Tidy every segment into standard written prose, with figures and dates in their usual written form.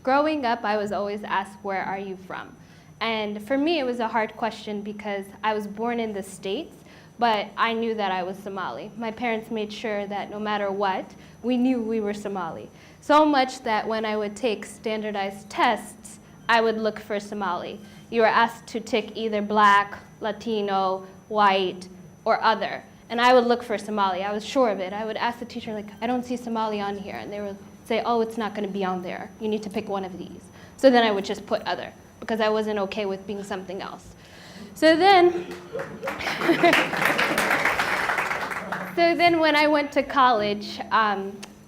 Growing up, I was always asked, where are you from? And for me, it was a hard question because I was born in the States, but I knew that I was Somali. My parents made sure that no matter what, we knew we were Somali. So much that when I would take standardized tests, I would look for Somali. You were asked to tick either black, Latino, white, or other. And I would look for Somali. I was sure of it. I would ask the teacher, like, I don't see Somali on here. And they would say, oh, it's not going to be on there. You need to pick one of these. So then I would just put other, because I wasn't okay with being something else. So then, when I went to college,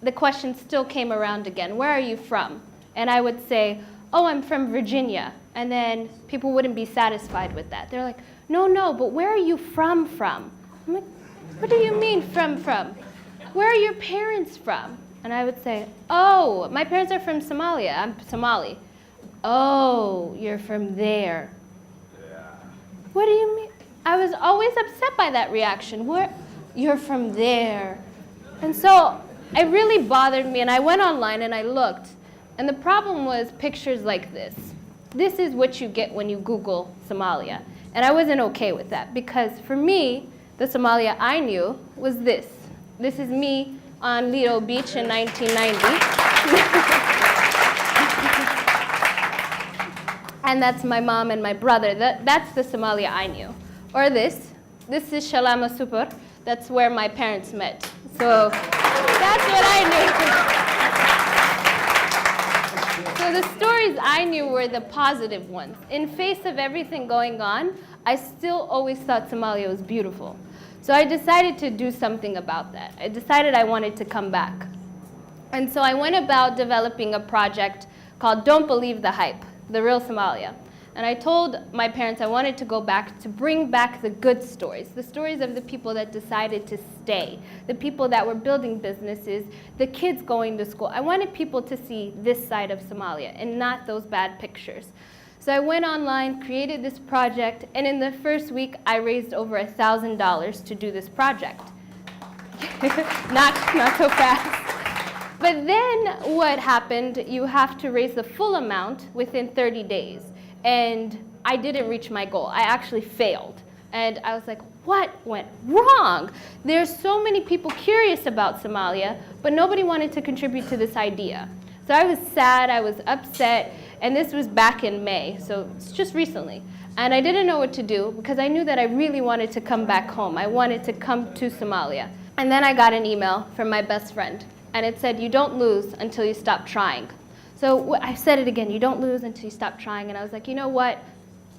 the question still came around again. Where are you from? And I would say, oh, I'm from Virginia. And then people wouldn't be satisfied with that. They're like, no, but where are you from? I'm like, what do you mean from? Where are your parents from? And I would say, oh, my parents are from Somalia. I'm Somali. Oh, you're from there. Yeah. What do you mean? I was always upset by that reaction. You're from there. And so it really bothered me, and I went online and I looked. And the problem was pictures like this. This is what you get when you Google Somalia. And I wasn't okay with that, because for me, the Somalia I knew was this. This is me on Lido Beach in 1990. And that's my mom and my brother. That's the Somalia I knew. Or this is Shalama Super. That's where my parents met. So that's what I knew. So the stories I knew were the positive ones. In face of everything going on, I still always thought Somalia was beautiful. So I decided to do something about that. I decided I wanted to come back. And so I went about developing a project called Don't Believe the Hype, The Real Somalia. And I told my parents I wanted to go back to bring back the good stories, the stories of the people that decided to stay, the people that were building businesses, the kids going to school. I wanted people to see this side of Somalia and not those bad pictures. So I went online, created this project, and in the first week, I raised over $1,000 to do this project. not so fast. But then what happened, you have to raise the full amount within 30 days. And I didn't reach my goal. I actually failed. And I was like, what went wrong? There's so many people curious about Somalia, but nobody wanted to contribute to this idea. So I was sad, I was upset, and this was back in May, so it's just recently. And I didn't know what to do because I knew that I really wanted to come back home. I wanted to come to Somalia. And then I got an email from my best friend, and it said, you don't lose until you stop trying. So I said it again, you don't lose until you stop trying, and I was like, you know what?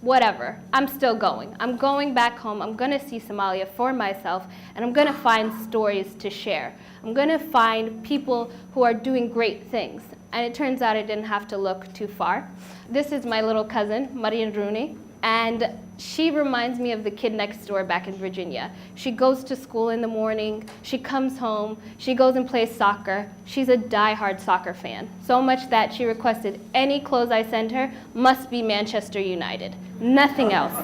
Whatever, I'm still going. I'm going back home, I'm gonna see Somalia for myself, and I'm gonna find stories to share. I'm gonna find people who are doing great things. And it turns out I didn't have to look too far. This is my little cousin, Marian Rooney, and she reminds me of the kid next door back in Virginia. She goes to school in the morning, she comes home, she goes and plays soccer. She's a diehard soccer fan, so much that she requested any clothes I send her must be Manchester United, nothing else.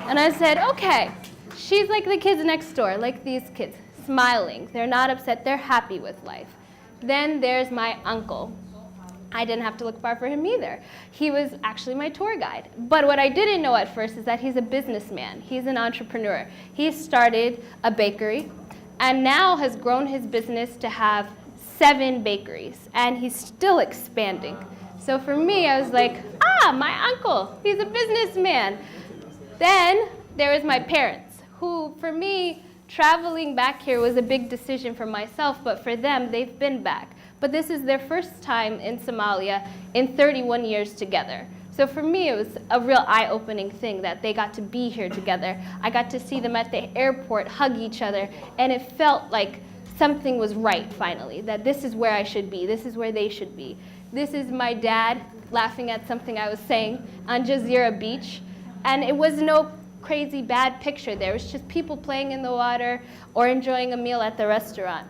And I said, okay. She's like the kids next door, like these kids, smiling. They're not upset, they're happy with life. Then there's my uncle. I didn't have to look far for him either. He was actually my tour guide. But what I didn't know at first is that he's a businessman. He's an entrepreneur. He started a bakery and now has grown his business to have 7 bakeries, and he's still expanding. So for me, I was like, my uncle, he's a businessman. Then there was my parents, who for me, traveling back here was a big decision for myself, but for them, they've been back. But this is their first time in Somalia in 31 years together. So for me, it was a real eye-opening thing that they got to be here together. I got to see them at the airport, hug each other, and it felt like something was right finally, that this is where I should be, this is where they should be. This is my dad laughing at something I was saying on Jazeera Beach, and it was no crazy bad picture there. It was just people playing in the water or enjoying a meal at the restaurant.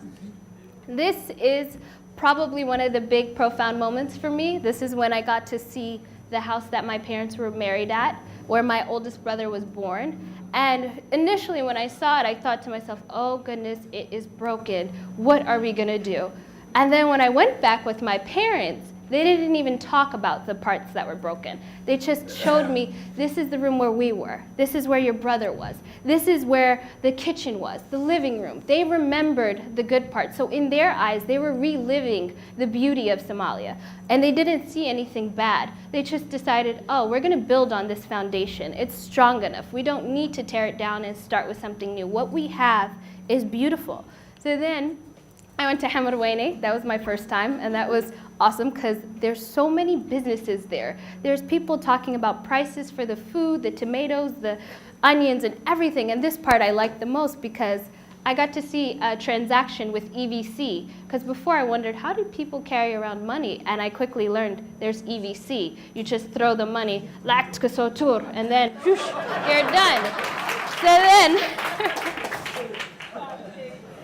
This is probably one of the big, profound moments for me. This is when I got to see the house that my parents were married at, where my oldest brother was born. And initially when I saw it, I thought to myself, oh goodness, it is broken. What are we gonna do? And then when I went back with my parents, They didn't even talk about the parts that were broken. They just showed me, this is the room where we were. This is where your brother was. This is where the kitchen was, the living room. They remembered the good parts. So in their eyes, they were reliving the beauty of Somalia. And they didn't see anything bad. They just decided, oh, we're going to build on this foundation. It's strong enough. We don't need to tear it down and start with something new. What we have is beautiful. So then I went to Hamarweyne. That was my first time, and that was awesome because there's so many businesses there. There's people talking about prices for the food, the tomatoes, the onions, and everything. And this part I liked the most because I got to see a transaction with EVC, because before I wondered, how did people carry around money? And I quickly learned there's EVC. You just throw the money, and then whoosh, you're done. So then,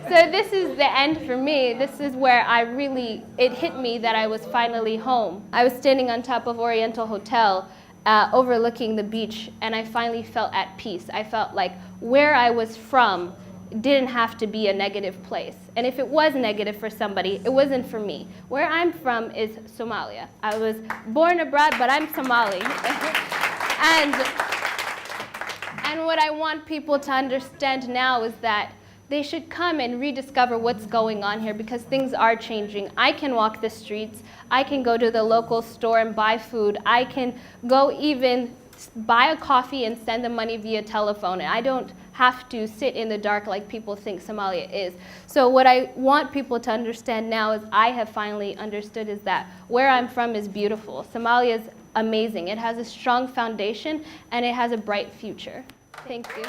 so this is the end for me. This is where it hit me that I was finally home. I was standing on top of Oriental Hotel, overlooking the beach, and I finally felt at peace. I felt like where I was from didn't have to be a negative place. And if it was negative for somebody, it wasn't for me. Where I'm from is Somalia. I was born abroad, but I'm Somali. and what I want people to understand now is that they should come and rediscover what's going on here, because things are changing. I can walk the streets. I can go to the local store and buy food. I can go even buy a coffee and send the money via telephone. And I don't have to sit in the dark like people think Somalia is. So what I want people to understand now, is I have finally understood, is that where I'm from is beautiful. Somalia is amazing. It has a strong foundation and it has a bright future. Thank you.